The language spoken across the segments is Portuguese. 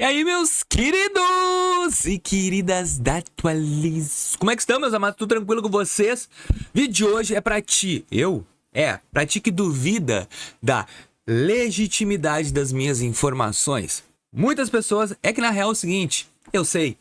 E aí, meus queridos e queridas da Atualize. Como é que estão, meus amados? Tudo tranquilo com vocês? O vídeo de hoje é pra ti. Pra ti que duvida da legitimidade das minhas informações. Muitas pessoas, é que na real é o seguinte, eu sei,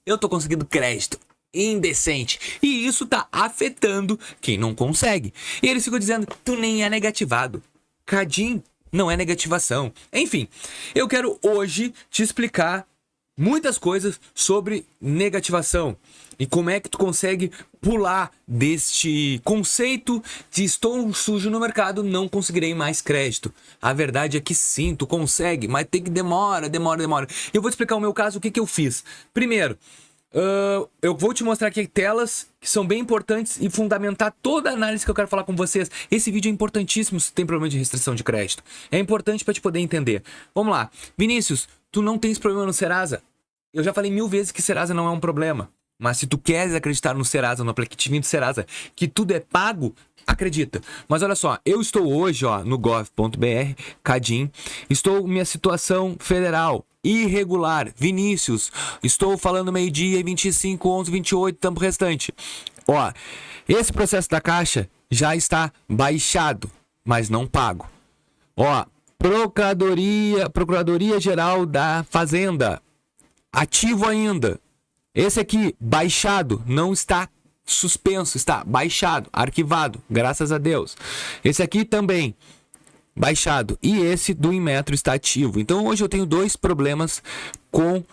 eu tô conseguindo crédito indecente. E isso tá afetando quem não consegue. E eles ficam dizendo, tu nem é negativado. Cadinho. Não é negativação. Enfim, eu quero hoje te explicar muitas coisas sobre negativação e como é que tu consegue pular deste conceito de estou sujo no mercado, não conseguirei mais crédito. A verdade é que sim, tu consegue, mas tem que demora. Eu vou te explicar o meu caso, o que eu fiz. Primeiro, eu vou te mostrar aqui telas que são bem importantes e fundamentar toda a análise que eu quero falar com vocês. Esse vídeo é importantíssimo se tu tem problema de restrição de crédito. É importante para te poder entender. Vamos lá. Vinícius, tu não tens problema no Serasa? Eu já falei 1000 vezes que Serasa não é um problema. Mas se tu queres acreditar no Serasa, no aplicativinho do Serasa, que tudo é pago, acredita. Mas olha só, eu estou hoje no gov.br, Cadim, estou minha situação federal, irregular, Vinícius, estou falando meio-dia, 25, 11, 28, tampo restante. Esse processo da Caixa já está baixado, mas não pago. Procuradoria Geral da Fazenda, ativo ainda. Esse aqui, baixado, não está suspenso, está baixado, arquivado, graças a Deus. Esse aqui também, baixado. E esse do Inmetro está ativo. Então hoje eu tenho dois problemas com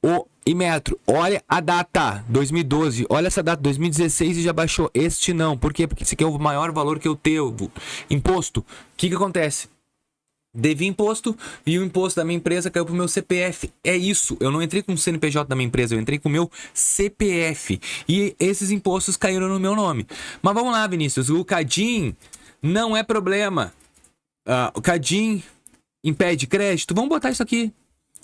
o Inmetro. Olha a data, 2012. Olha essa data, 2016 e já baixou. Este não. Por quê? Porque esse aqui é o maior valor que eu tenho. Imposto. O que acontece? Devi imposto e o imposto da minha empresa caiu pro meu CPF. É isso. Eu não entrei com o CNPJ da minha empresa, eu entrei com o meu CPF. E esses impostos caíram no meu nome. Mas vamos lá, Vinícius. O Cadim não é problema. O Cadim impede crédito. Vamos botar isso aqui.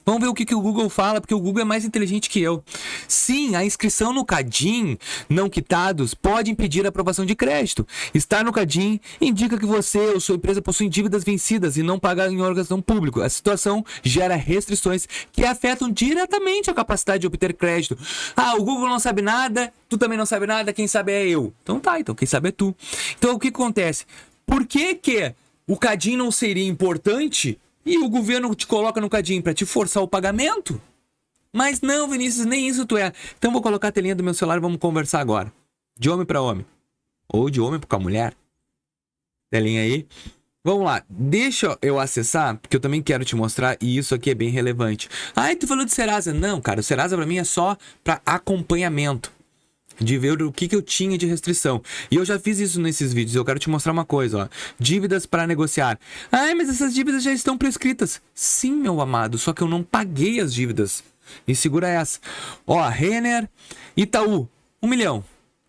Vamos ver o que o Google fala, porque o Google é mais inteligente que eu. Sim, a inscrição no Cadim, não quitados, pode impedir a aprovação de crédito. Estar no Cadim indica que você ou sua empresa possuem dívidas vencidas e não pagar em órgão público. A situação gera restrições que afetam diretamente a capacidade de obter crédito. O Google não sabe nada, tu também não sabe nada, quem sabe é eu. Então quem sabe é tu. Então o que acontece? Por que o Cadim não seria importante e o governo te coloca no Cadim para te forçar o pagamento? Mas não, Vinícius, nem isso tu é. Então vou colocar a telinha do meu celular e vamos conversar agora. De homem para homem. Ou de homem para mulher. Telinha aí. Vamos lá. Deixa eu acessar, porque eu também quero te mostrar e isso aqui é bem relevante. Tu falou de Serasa. Não, cara, o Serasa para mim é só para acompanhamento. De ver o que eu tinha de restrição. E eu já fiz isso nesses vídeos. Eu quero te mostrar uma coisa, dívidas para negociar. Mas essas dívidas já estão prescritas. Sim, meu amado, só que eu não paguei as dívidas. E segura essa. Renner, Itaú, 1 milhão.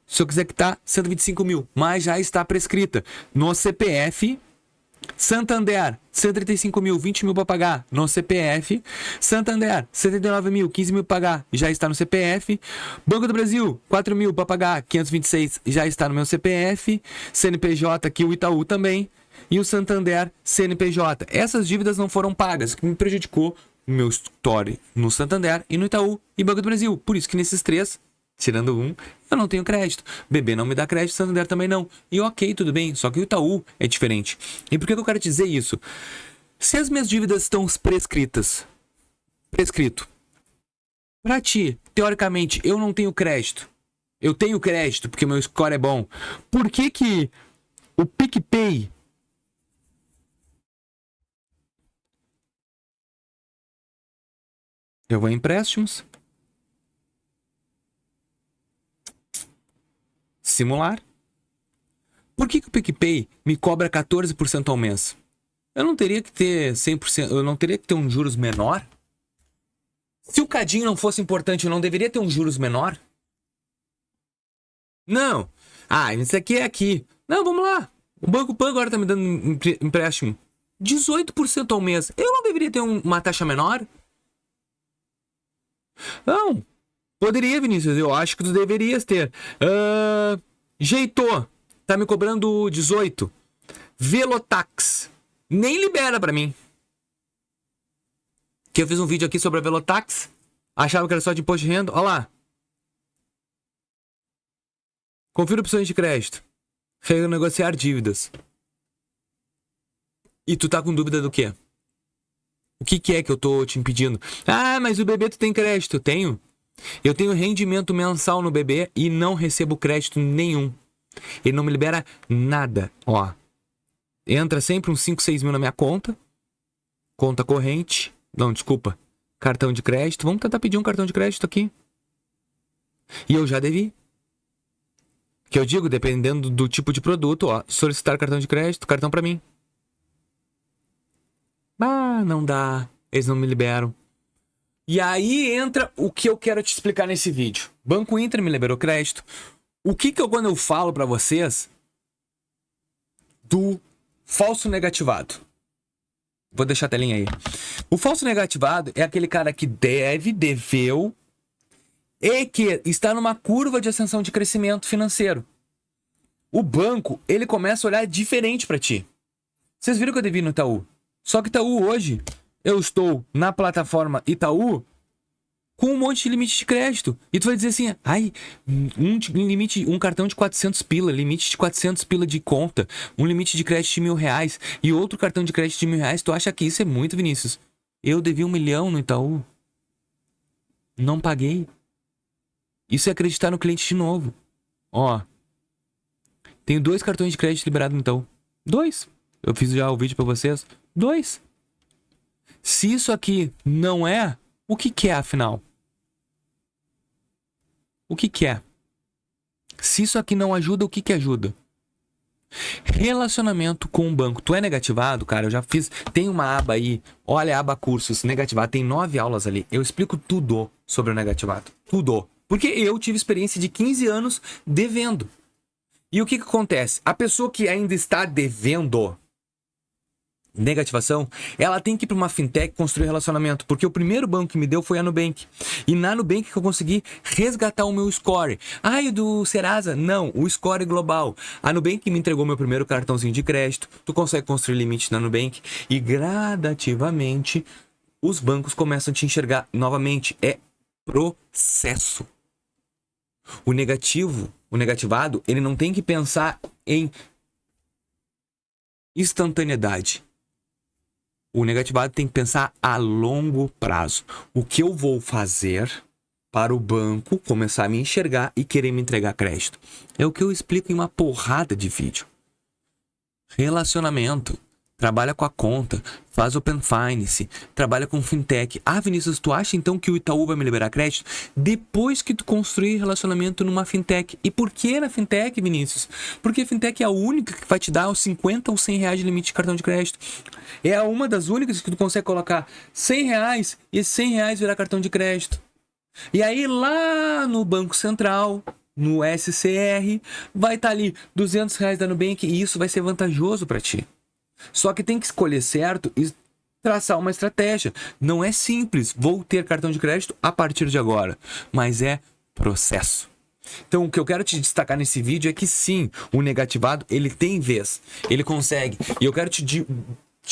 Se eu quiser quitar, 125 mil. Mas já está prescrita. No CPF, Santander, 135 mil, 20 mil para pagar no CPF. Santander, 79 mil, 15 mil para pagar, já está no CPF. Banco do Brasil, 4 mil para pagar, 526 já está no meu CPF. CNPJ, aqui o Itaú também. E o Santander, CNPJ. Essas dívidas não foram pagas, o que me prejudicou o meu story no Santander e no Itaú e Banco do Brasil. Por isso que nesses três, tirando um, eu não tenho crédito. BB não me dá crédito, Santander também não. E ok, tudo bem, só que o Itaú é diferente. E por que eu quero dizer isso? Se as minhas dívidas estão prescrito, pra ti, teoricamente, eu não tenho crédito. Eu tenho crédito porque meu score é bom. Por que o PicPay eu vou em empréstimos, simular. Por que o PicPay me cobra 14% ao mês? Eu não teria que ter 100%, eu não teria que ter um juros menor? Se o Cadim não fosse importante, eu não deveria ter um juros menor? Não. Isso aqui é aqui. Não, vamos lá. O Banco Pan agora tá me dando empréstimo 18% ao mês. Eu não deveria ter uma taxa menor? Não. Poderia, Vinícius, eu acho que tu deverias ter. Jeitou, tá me cobrando 18. Velotax, nem libera pra mim. Que eu fiz um vídeo aqui sobre a Velotax. Achava que era só de imposto de renda. Olha lá. Confira opções de crédito. Renegociar dívidas. E tu tá com dúvida do quê? O que é que eu tô te impedindo? Ah, mas o BB tu tem crédito. Tenho. Eu tenho rendimento mensal no BB e não recebo crédito nenhum. Ele não me libera nada. Ó. Entra sempre uns 5, 6 mil na minha conta. Conta corrente. Não, desculpa. Cartão de crédito. Vamos tentar pedir um cartão de crédito aqui. E eu já devi. Que eu digo, dependendo do tipo de produto, ó. Solicitar cartão de crédito, cartão pra mim. Ah, não dá. Eles não me liberam. E aí entra o que eu quero te explicar nesse vídeo. Banco Inter me liberou crédito. O que quando eu falo pra vocês do falso negativado? Vou deixar a telinha aí. O falso negativado é aquele cara que deveu e que está numa curva de ascensão de crescimento financeiro. O banco, ele começa a olhar diferente pra ti. Vocês viram que eu devi no Itaú? Só que Itaú hoje, eu estou na plataforma Itaú com um monte de limite de crédito. E tu vai dizer assim, ai, um cartão de 400 pila, limite de 400 pila de conta, um limite de crédito de R$1.000 e outro cartão de crédito de R$1.000. Tu acha que isso é muito, Vinícius? Eu devi 1 milhão no Itaú. Não paguei. Isso é acreditar no cliente de novo. Ó, tenho 2 cartões de crédito liberados no Itaú. 2. Eu fiz já o vídeo pra vocês. 2. Se isso aqui não é, o que é afinal? O que é? Se isso aqui não ajuda, o que ajuda? Relacionamento com o banco. Tu é negativado, cara? Eu já fiz. Tem uma aba aí. Olha a aba cursos. Negativado. Tem 9 aulas ali. Eu explico tudo sobre o negativado. Tudo. Porque eu tive experiência de 15 anos devendo. E o que acontece? A pessoa que ainda está devendo negativação, ela tem que ir para uma fintech construir relacionamento, porque o primeiro banco que me deu foi a Nubank, e na Nubank que eu consegui resgatar o meu score. Ai, do Serasa? Não, o score global. A Nubank me entregou meu primeiro cartãozinho de crédito, tu consegue construir limite na Nubank, e gradativamente os bancos começam a te enxergar novamente. É processo. O negativado, ele não tem que pensar em instantaneidade. O negativado tem que pensar a longo prazo. O que eu vou fazer para o banco começar a me enxergar e querer me entregar crédito? É o que eu explico em uma porrada de vídeo. Relacionamento. Trabalha com a conta, faz Open Finance, trabalha com fintech. Ah, Vinícius, tu acha então que o Itaú vai me liberar crédito? Depois que tu construir relacionamento numa fintech. E por que na fintech, Vinícius? Porque a fintech é a única que vai te dar os 50 ou 100 reais de limite de cartão de crédito. É uma das únicas que tu consegue colocar 100 reais e esses 100 reais virar cartão de crédito. E aí lá no Banco Central, no SCR, vai estar ali 200 reais da Nubank e isso vai ser vantajoso para ti. Só que tem que escolher certo e traçar uma estratégia. Não é simples, vou ter cartão de crédito a partir de agora, mas é processo. Então o que eu quero te destacar nesse vídeo é que sim, o negativado ele tem vez, ele consegue. E eu quero te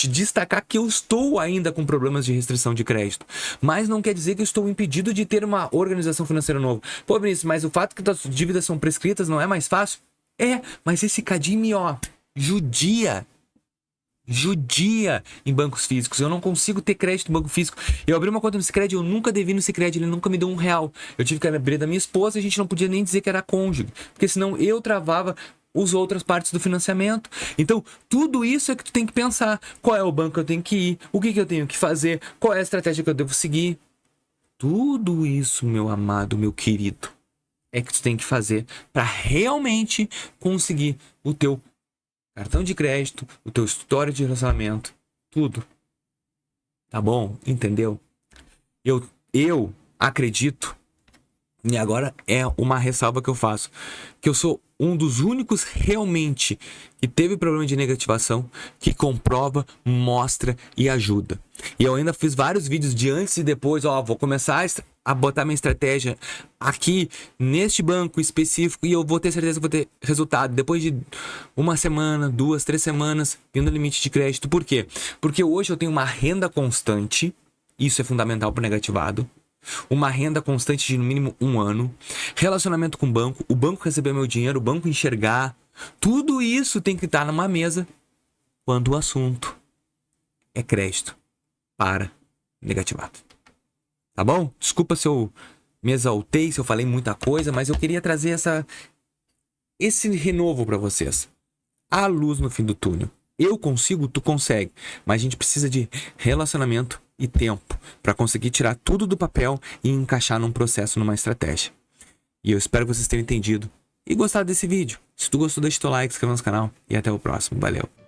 destacar que eu estou ainda com problemas de restrição de crédito, mas não quer dizer que eu estou impedido de ter uma organização financeira nova. Pô, Vinícius, mas o fato que as dívidas são prescritas não é mais fácil? É, mas esse cadinho, ó, judia em bancos físicos. Eu não consigo ter crédito em banco físico. Eu abri uma conta no Sicredi, eu nunca devi no Sicredi, ele nunca me deu R$1. Eu tive que abrir da minha esposa e a gente não podia nem dizer que era cônjuge, porque senão eu travava as outras partes do financiamento. Então, tudo isso é que tu tem que pensar. Qual é o banco que eu tenho que ir? O que eu tenho que fazer? Qual é a estratégia que eu devo seguir? Tudo isso, meu amado, meu querido, é que tu tem que fazer para realmente conseguir o teu cartão de crédito, o teu histórico de relacionamento, tudo. Tá bom? Entendeu? Eu acredito, e agora é uma ressalva que eu faço, que eu sou um dos únicos realmente que teve problema de negativação, que comprova, mostra e ajuda. E eu ainda fiz vários vídeos de antes e depois, ó, vou começar a botar minha estratégia aqui neste banco específico e eu vou ter certeza que vou ter resultado depois de 1 semana, 2, 3 semanas vindo limite de crédito. Por quê? Porque hoje eu tenho uma renda constante Isso é fundamental para o negativado. Uma renda constante de no mínimo 1 ano. Relacionamento com o banco receber meu dinheiro, o banco enxergar. Tudo isso tem que estar numa mesa quando o assunto é crédito para negativado. Tá bom? Desculpa se eu me exaltei, se eu falei muita coisa, mas eu queria trazer esse renovo para vocês. Há luz no fim do túnel. Eu consigo, tu consegue. Mas a gente precisa de relacionamento e tempo para conseguir tirar tudo do papel e encaixar num processo, numa estratégia. E eu espero que vocês tenham entendido e gostado desse vídeo. Se tu gostou, deixa o teu like, se inscreva no canal e até o próximo. Valeu!